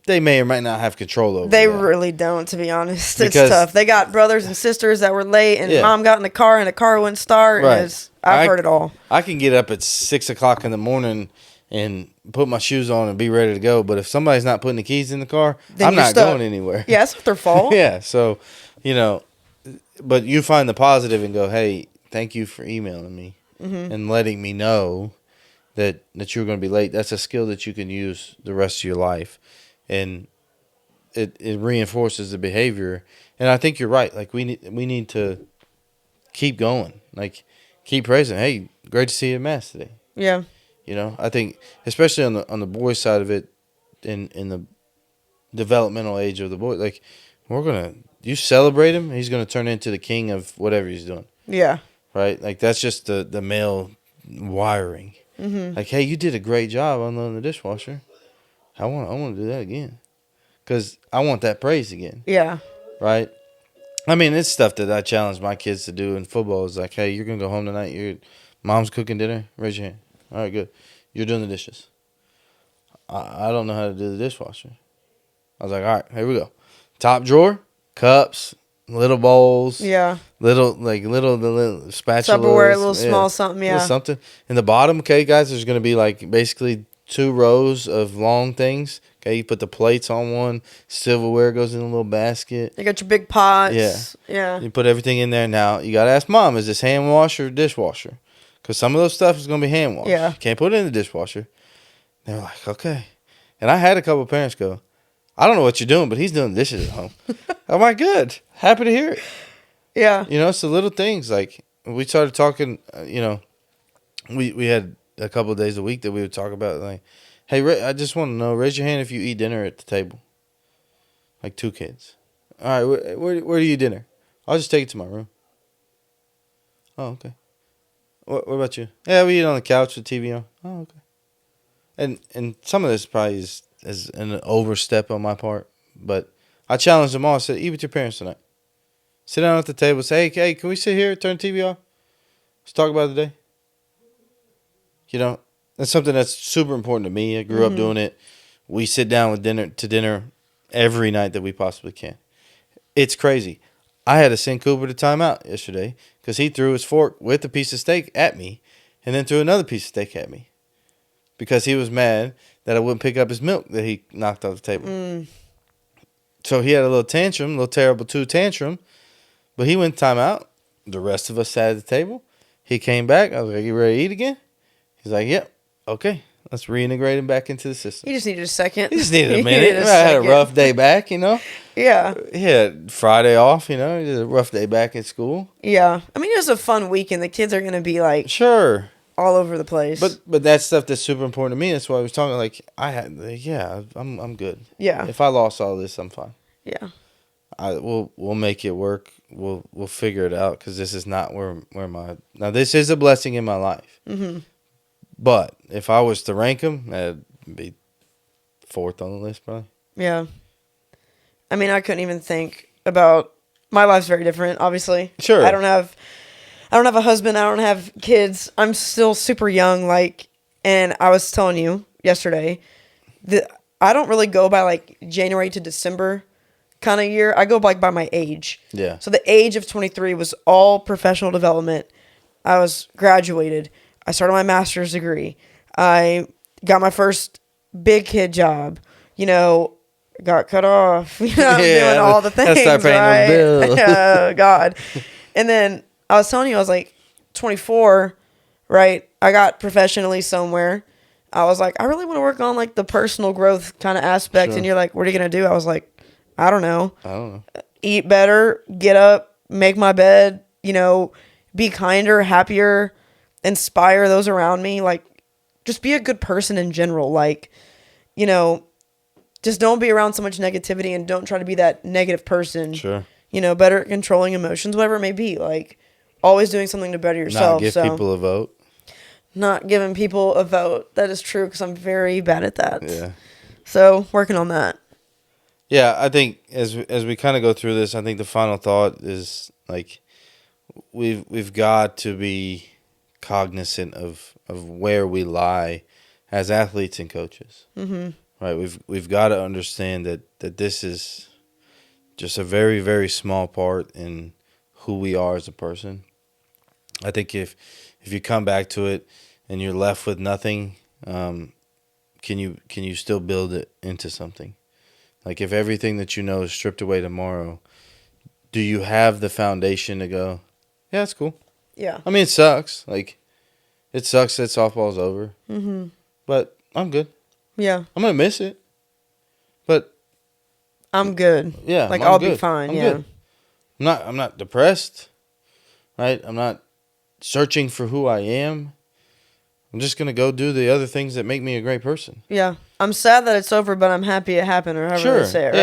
B: they may or might not have control over
C: They
B: that.
C: really don't, to be honest.
B: Because-
C: It's tough. They got brothers and sisters that were late, and
B: Yeah.
C: mom got in the car, and the car wouldn't start.
B: Right.
C: And I've heard it all.
B: I can get up at 6 o'clock in the morning and put my shoes on and be ready to go. But if somebody's not putting the keys in the car,
C: Then
B: I'm
C: you're
B: not
C: stuck.
B: going anywhere.
C: Yeah, it's not their fault.
B: Yeah. So, but you find the positive and go, hey, thank you for emailing me and letting me know that you're going to be late. That's a skill that you can use the rest of your life. And it reinforces the behavior. And I think you're right. Like, we need to keep going. Like, keep praising. Hey, great to see you at Mass today.
C: Yeah.
B: I think especially on the boys' side of it, in the developmental age of the boy, like, you celebrate him, he's gonna turn into the king of whatever he's doing.
C: Yeah.
B: Right? Like, that's just the male wiring. Mm-hmm. Like, hey, you did a great job unloading the dishwasher. I want to do that again, because I want that praise again.
C: Yeah.
B: Right? I mean, it's stuff that I challenge my kids to do in football. It's like, hey, you're gonna go home tonight. Your mom's cooking dinner. Raise your hand. All right, good. You're doing the dishes. I don't know how to do the dishwasher. I was like, all right, here we go. Top drawer, cups, little bowls.
C: Yeah.
B: Little spatulas.
C: Tupperware, a little small something, yeah.
B: Little something. In the bottom, okay, guys, there's going to be like basically 2 rows of long things. Okay, you put the plates on one. Silverware goes in a little basket.
C: You got your big pots.
B: Yeah.
C: Yeah.
B: You put everything in there. Now, you got to ask Mom, is this hand wash or dishwasher? Because some of those stuff is going to be hand wash.
C: Yeah.
B: You can't put it in the dishwasher. They're like, okay. And I had a couple of parents go, I don't know what you're doing, but he's doing dishes at home. I'm like, good. Happy to hear it.
C: Yeah.
B: It's the little things. Like, we started talking, we had a couple of days a week that we would talk about, like, hey, I just want to know, raise your hand if you eat dinner at the table. Like 2 kids. All right, where do you eat dinner? I'll just take it to my room. Oh, okay. What about you? Yeah, we eat on the couch with TV on. Oh, okay. And some of this probably is an overstep on my part, but I challenged them all. I said, eat with your parents tonight. Sit down at the table. Say, hey, can we sit here, turn the TV off? Let's talk about the day. That's something that's super important to me. I grew up doing it. We sit down with dinner every night that we possibly can. It's crazy. I had to send Cooper to timeout yesterday because he threw his fork with a piece of steak at me and then threw another piece of steak at me because he was mad that I wouldn't pick up his milk that he knocked off the table. So he had a little tantrum, a little terrible tantrum, but he went timeout. The rest of us sat at the table. He came back. I was like, you ready to eat again? He's like, yep. Okay. Let's reintegrate him back into the system.
C: You just needed a second.
B: He just needed a minute. I had a rough day back,
C: Yeah.
B: He had Friday off, He did a rough day back at school.
C: Yeah. I mean, it was a fun weekend. The kids are going to be like
B: Sure.
C: all over the place.
B: But that's stuff that's super important to me. That's why I was talking. Like, I'm good.
C: Yeah.
B: If I lost all this, I'm fine.
C: Yeah.
B: We'll make it work. We'll figure it out because this is not where now this is a blessing in my life. Mm-hmm. But if I was to rank them, that'd be 4th on the list probably.
C: Yeah. I mean, I couldn't even think about my life's very different, obviously.
B: Sure.
C: I don't have a husband, I don't have kids. I'm still super young, and I was telling you yesterday that I don't really go by January to December kind of year. I go like by my age.
B: Yeah.
C: So the age of 23 was all professional development. I was graduated. I started my master's degree. I got my first big kid job. You know, got cut off. You know, I'm doing all the things.
B: Start paying
C: right?
B: those bills.
C: Oh, God. And then I was telling you, I was like 24, right? I got professionally somewhere. I was like, I really want to work on like the personal growth kind of aspect.
B: Sure.
C: And you're like, what are you going to do? I was like, I don't know.
B: I
C: Eat better, get up, make my bed, you know, be kinder, happier, inspire those around me. Like, just be a good person in general. Like, you know, just don't be around so much negativity and don't try to be that negative person.
B: Sure.
C: You know, better at controlling emotions, whatever it may be. Like, always doing something to better yourself.
B: Not give people a vote.
C: Not giving people a vote. That is true because I'm very bad at that.
B: Yeah.
C: So, working on that.
B: Yeah, I think as we kind of go through this, I think the final thought is like we've got to be cognizant of where we lie as athletes and coaches. Mm-hmm. Right, we've got to understand that this is just a very, very small part in who we are as a person. I think if you come back to it and you're left with nothing, can you still build it into something? Like if everything that you know is stripped away tomorrow, do you have the foundation to go, yeah, it's cool.
C: Yeah.
B: I mean, it sucks. Like, it sucks that softball's over. Mm-hmm. But I'm good.
C: Yeah.
B: I'm going to miss it. But
C: I'm good.
B: yeah,
C: Like,
B: I'm
C: I'll
B: good.
C: be fine.
B: I'm
C: yeah.
B: good. I'm not depressed. Right? I'm not searching for who I am. I'm just going to go do the other things that make me a great person.
C: Yeah. I'm sad that it's over, but I'm happy it happened, or however they say it, right?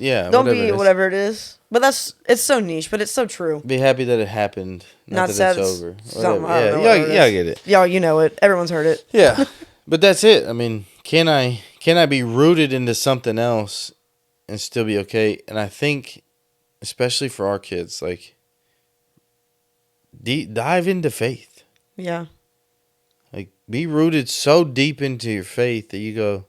B: Yeah. Don't be
C: whatever it is. But it's so niche, but it's so true.
B: Be happy that it happened, not that
C: sad
B: it's over.
C: Something,
B: Whatever.
C: I don't know
B: Yeah,
C: what it
B: yeah, I
C: is.
B: get it.
C: Y'all, you know it. Everyone's heard it.
B: Yeah. But that's it. I mean, can I be rooted into something else and still be okay? And I think, especially for our kids, like, dive into faith.
C: Yeah.
B: Like, be rooted so deep into your faith that you go,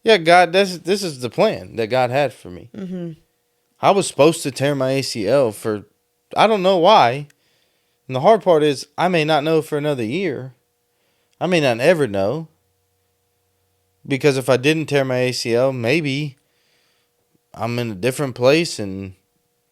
B: yeah, God, this is the plan that God had for me. Mm-hmm. I was supposed to tear my ACL for, I don't know why. And the hard part is, I may not know for another year. I may not ever know. Because if I didn't tear my ACL, maybe I'm in a different place and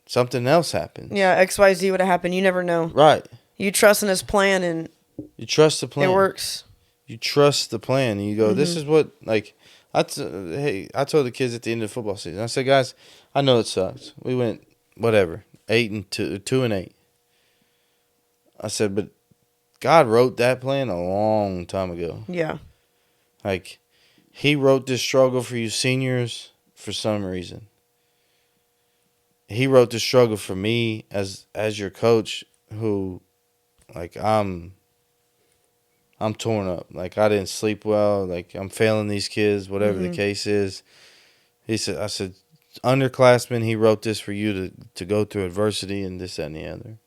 B: something else happens.
C: Yeah, XYZ would have happened. You never know.
B: Right.
C: You trust in his plan and
B: You trust the plan.
C: it works.
B: You trust the plan. And you go, this is what, like, I told the kids at the end of the football season, I said, guys, I know it sucks. We went, 2-8. I said, but God wrote that plan a long time ago.
C: Yeah.
B: Like, he wrote this struggle for you seniors for some reason. He wrote the struggle for me as your coach, who, like, I'm torn up. Like, I didn't sleep well. Like, I'm failing these kids, whatever the case is. I said, underclassmen, he wrote this for you to go through adversity and this, that, and the other.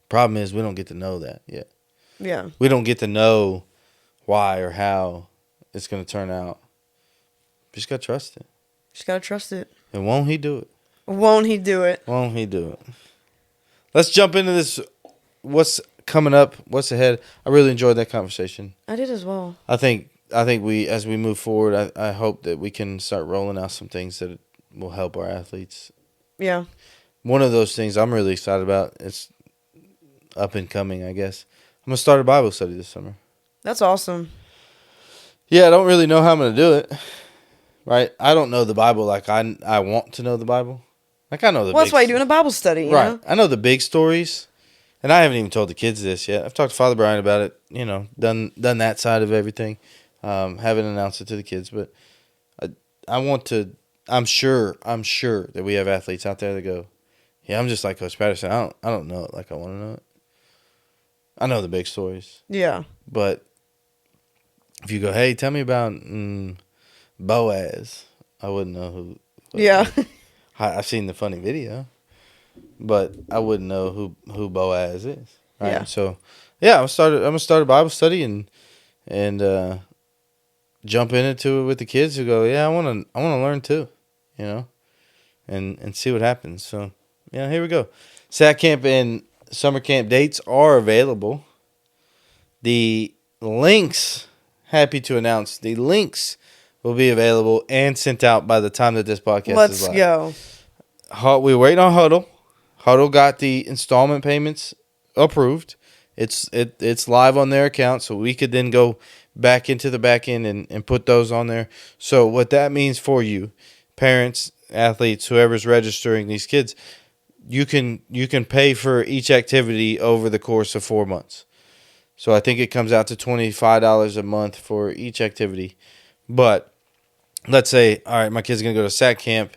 B: Problem is, we don't get to know that yet.
C: Yeah.
B: We don't get to know why or how it's going to turn out. Just got to trust it.
C: Just got to trust it.
B: And won't he do it?
C: Won't he do it?
B: Won't he do it? Let's jump into this. What's coming up? What's ahead? I really enjoyed that conversation.
C: I did as well.
B: I think we, as we move forward, I hope that we can start rolling out some things that will help our athletes.
C: Yeah.
B: One of those things I'm really excited about, it's up and coming, I guess. I'm going to start a Bible study this summer.
C: That's awesome.
B: Yeah, I don't really know how I'm going to do it. Right? I don't know the Bible like I want to know the Bible. Like, I know the
C: Well, that's why you're doing a Bible study, you
B: right.
C: know?
B: I know the big stories. And I haven't even told the kids this yet. I've talked to Father Brian about it, you know, done that side of everything. Haven't announced it to the kids, but I want to. I'm sure that we have athletes out there that go, yeah, I'm just like Coach Patterson. I don't know it like I want to know it. I know the big stories.
C: Yeah.
B: But if you go, hey, tell me about Boaz, I wouldn't know who.
C: Yeah.
B: I've seen the funny video, but I wouldn't know who Boaz is. Right?
C: Yeah.
B: So, yeah, I'm gonna start a Bible study and jump into it with the kids who go, yeah, I want to learn too, you know, and see what happens. So, yeah, here we go. Sac camp and summer camp dates are available. The links, happy to announce, the links will be available and sent out by the time that this podcast is live.
C: Let's go.
B: We wait on Huddle. Huddle got the installment payments approved. It's live on their account, so we could then go back into the back end and put those on there. So what that means for you, parents, athletes, whoever's registering these kids, you can pay for each activity over the course of 4 months. So I think it comes out to $25 a month for each activity. But let's say, all right, my kid's going to go to SAC camp,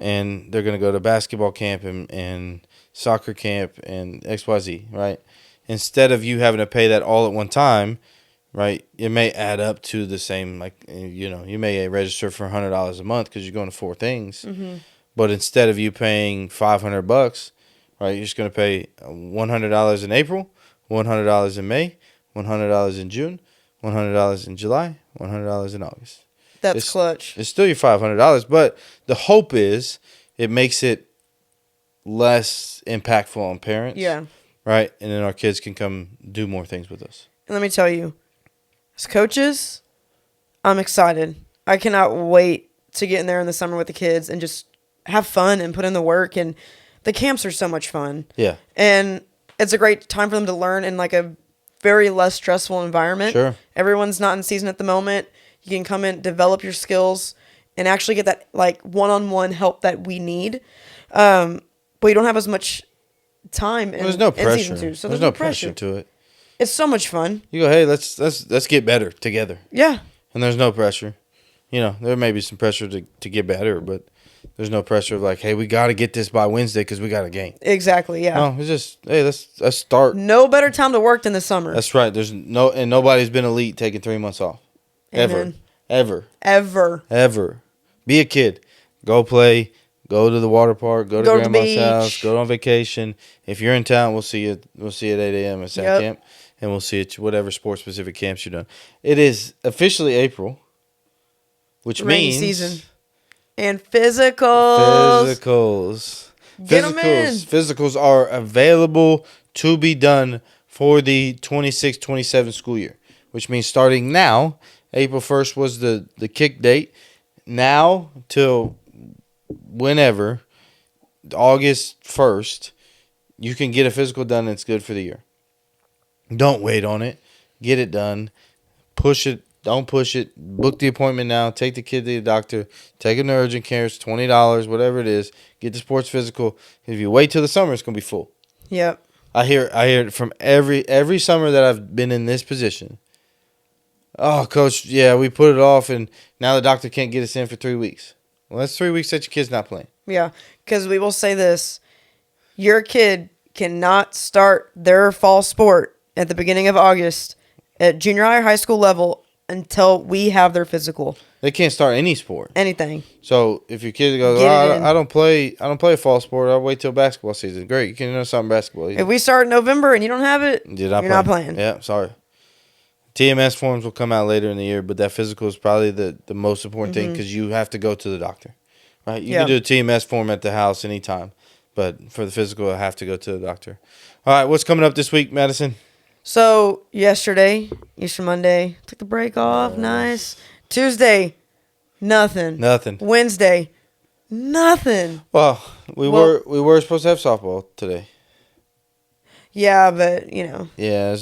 B: and they're going to go to basketball camp and soccer camp and XYZ, right? Instead of you having to pay that all at one time, right, it may add up to the same, like, you know, you may register for $100 a month because you're going to 4 things.
C: Mm-hmm.
B: But instead of you paying $500, right, you're just going to pay $100 in April, $100 in May, $100 in June, $100 in July, $100 in August.
C: That's clutch.
B: It's still your $500, but the hope is it makes it less impactful on parents.
C: Yeah.
B: Right? And then our kids can come do more things with us.
C: And let me tell you, as coaches, I'm excited. I cannot wait to get in there in the summer with the kids and just have fun and put in the work. And the camps are so much fun.
B: Yeah.
C: And it's a great time for them to learn in like a very less stressful environment.
B: Sure.
C: Everyone's not in season at the moment. You can come in, develop your skills, and actually get that like one-on-one help that we need. But you don't have as much time in,
B: there's no
C: in
B: pressure.
C: season 2. So
B: there's no pressure to it.
C: It's so much fun.
B: You go, hey, let's get better together.
C: Yeah.
B: And there's no pressure. You know, there may be some pressure to get better, but there's no pressure of like, hey, we got to get this by Wednesday because we got a game.
C: Exactly, yeah.
B: No, it's just, hey, let's start.
C: No better time to work than the summer.
B: That's right. And nobody's been elite taking 3 months off.
C: Amen.
B: Ever. Be a kid. Go play. Go to the water park. Go to grandma's house. Go on vacation. If you're in town, we'll see you. We'll see you at 8 a.m. at SAC camp, and we'll see you at whatever sports specific camps you're done. It is officially April, which
C: rainy
B: means
C: season and physicals. Get them in.
B: Physicals are available to be done for the 26-27 school year, which means starting now. April 1st was the kick date. Now till whenever, August 1st, you can get a physical done and it's good for the year. Don't wait on it. Get it done. Push it. Don't push it. Book the appointment now. Take the kid to the doctor. Take him to urgent care. It's $20, whatever it is. Get the sports physical. If you wait till the summer, it's going to be full.
C: Yep.
B: I hear it from every summer that I've been in this position. Oh, coach, yeah, we put it off, and now the doctor can't get us in for 3 weeks. Well, that's 3 weeks that your kid's not playing.
C: Yeah, because we will say this. Your kid cannot start their fall sport at the beginning of August at junior high or high school level until we have their physical.
B: They can't start any sport.
C: Anything.
B: So if your kid goes, I don't play a fall sport, I'll wait till basketball season. Great, you can start in basketball.
C: If we start in November and you don't have it, you're not playing.
B: Yeah, sorry. TMS forms will come out later in the year, but that physical is probably the most important thing because you have to go to the doctor, right? You can do a TMS form at the house anytime, but for the physical, I have to go to the doctor. All right, what's coming up this week, Madison?
C: So yesterday, Easter Monday, took the break off, nice. Tuesday, nothing. Wednesday, nothing.
B: Well, we were supposed to have softball today.
C: Yeah, but you know.
B: Yeah,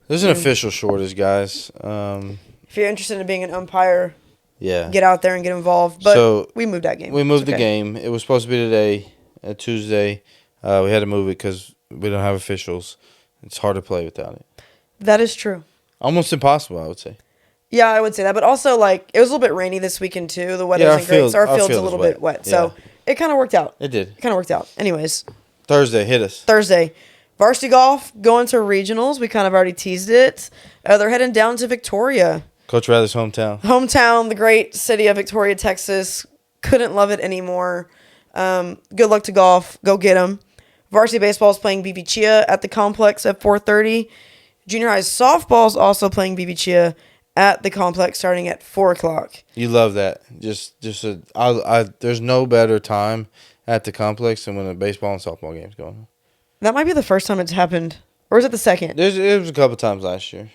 B: there's an official shortage, guys.
C: If you're interested in being an umpire, get out there and get involved. But so we moved that game.
B: We moved the game. It was supposed to be today, Tuesday. We had to move it because we don't have officials. It's hard to play without it.
C: That is true.
B: Almost impossible, I would say.
C: Yeah, I would say that. But also, like, it was a little bit rainy this weekend, too. The weather wasn't great, so our field's a little bit wet. So it kind of worked out.
B: It did.
C: It kind of worked out. Anyways.
B: Thursday, hit us.
C: Thursday. Varsity golf going to regionals. We kind of already teased it. They're heading down to Victoria.
B: Coach Rather's hometown.
C: The great city of Victoria, Texas. Couldn't love it anymore. Good luck to golf. Go get them. Varsity baseball is playing BB Chia at the complex at 4:30. Junior high softball is also playing BB Chia at the complex starting at 4 o'clock.
B: You love that. There's no better time at the complex than when a baseball and softball game's going on.
C: That might be the first time it's happened. Or is it the second?
B: It was a couple times last year.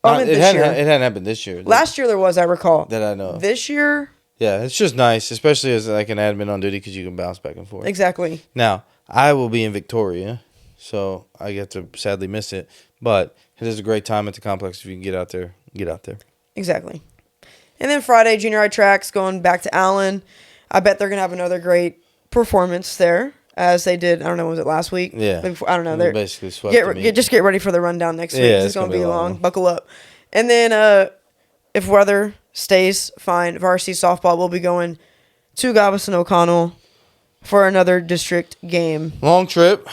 C: Oh, I meant this year.
B: It hadn't happened this year.
C: Last year there was, I recall.
B: That I know of.
C: This year?
B: Yeah, it's just nice, especially as like an admin on duty because you can bounce back and forth.
C: Exactly.
B: Now, I will be in Victoria, so I get to sadly miss it. But it is a great time at the complex if you can get out there. Get out there.
C: Exactly. And then Friday, junior high tracks going back to Allen. I bet they're going to have another great performance there as they did. I don't know, was it last week?
B: Yeah.
C: Before, I don't know.
B: They
C: They're
B: basically swept
C: just get ready for the rundown next week.
B: Yeah,
C: It's going to be
B: a
C: long.
B: one.
C: Buckle up. And then if weather stays fine, varsity softball will be going to Galveston O'Connell for another district game.
B: Long trip,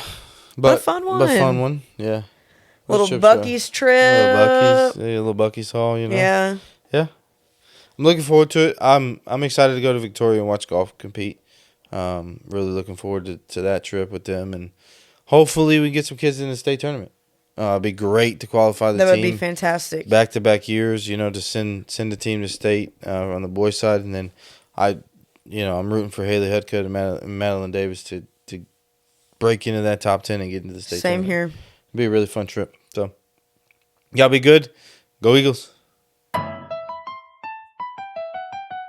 B: but
C: a fun one.
B: But fun one, yeah.
C: Little
B: Those trips
C: Bucky's trip.
B: Little Bucky's haul, you know.
C: Yeah.
B: Yeah. I'm looking forward to it. I'm excited to go to Victoria and watch golf compete. Really looking forward to that trip with them, and hopefully we get some kids in the state tournament. It'd be great to qualify the team.
C: That would be fantastic.
B: Back-to-back years, to send the team to state on the boys' side, and then I'm rooting for Haley Hudcutt and Madeline Davis to break into that top 10 and get into the state
C: Same
B: tournament.
C: here.
B: It'd be a really fun trip. So, y'all be good. Go Eagles.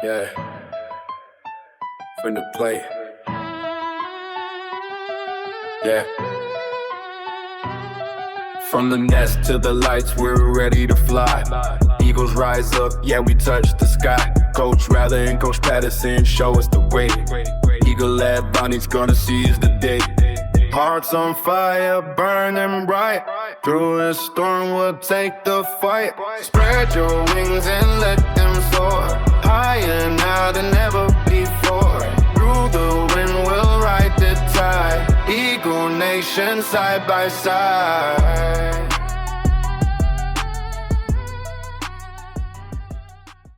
A: Yeah. From the plate. Yeah. From the nest to the lights, we're ready to fly. Eagles rise up, yeah, we touch the sky. Coach Rather and Coach Patterson show us the way. Eagle-led Bonnie's gonna seize the day. Hearts on fire, burning bright. Through a storm, we'll take the fight. Spread your wings and let them soar. Higher now than ever before. Through the wind, we'll ride the tide. Eagle Nation side by side.